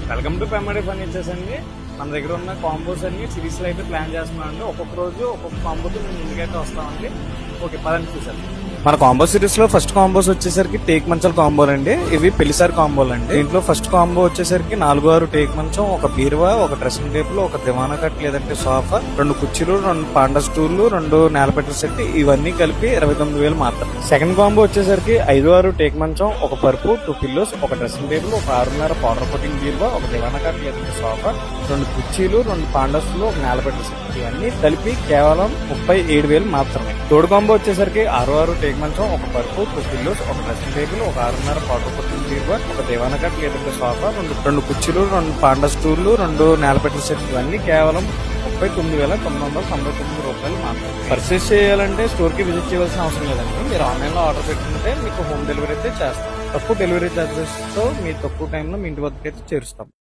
Welcome to Pemmadi furnitures అండి. మన దగ్గర ఉన్న కాంబోస్ అన్ని సిరీస్ లో అయితే ప్లాన్ చేస్తున్నాం అండి. ఒక్కొక్క రోజు ఒక్కొక్క కాంబోతో మేము ముందుకైతే వస్తామండి. ఓకే, పదండి చూసారు. మన కాంబో సిరీస్ లో ఫస్ట్ కాంబోస్ వచ్చేసరికి టేక్ మంచాల కాంబోలు అండి. ఇవి పెళ్లిసారి కాంబోలు అండి. దీంట్లో ఫస్ట్ కాంబో వచ్చేసరికి 4-6 టేక్ మంచం, ఒక బీరువా, ఒక డ్రెస్సింగ్ టేబుల్, ఒక దివానా కట్ లేదంటే సోఫా, 2 కుర్చీలు, 2 పాండా స్టూళ్లు, 2 నేలపెట్ట సెట్, ఇవన్నీ కలిపి 29,000 మాత్రమే. సెకండ్ కాంబో వచ్చేసరికి 5-6 టేక్ మంచం, ఒక పరుపు, 2 పిల్లోస్, ఒక డ్రెస్సింగ్ టేబుల్, ఒక 6.5 పౌడర్ కోటింగ్ బీరువా, ఒక దివానా కట్ లేదంటే సోఫా, 2 కుర్చీలు, 2 పాండా స్టూళ్లు, ఒక నేలపెట్ట సెట్, ఇవన్నీ కలిపి కేవలం 37,000 మాత్రమే. థర్డ్ కాంబో వచ్చేసరికి 6-6 టేక్ మంచం, ఒక పరుపు, 2 పిల్లోస్, ఒక డ్రెస్సింగ్ టేబుల్, ఒక 6.5 పౌడర్ కోటింగ్ బీరువా, ఒక దివానా కట్ లేదంటే సోఫా, 2 కుర్చీలు, 2 పాండా స్టూళ్లు, 2 నేలపెట్ట సెట్, ఇవన్నీ కేవలం 39,999 రూపాయలు మాత్రమే. పర్చేస్ చేయాలంటే స్టోర్ కి విజిట్ చేయాల్సిన అవసరం లేదండి. మీరు ఆన్లైన్ లో ఆర్డర్ పెట్టుకుంటే మీకు హోమ్ డెలివరీ అయితే చేస్తాం. తక్కువ డెలివరీ చార్జెస్ తో మీ తక్కువ టైంలో మీ ఇంటి వద్దకు అయితే చేరుస్తాం.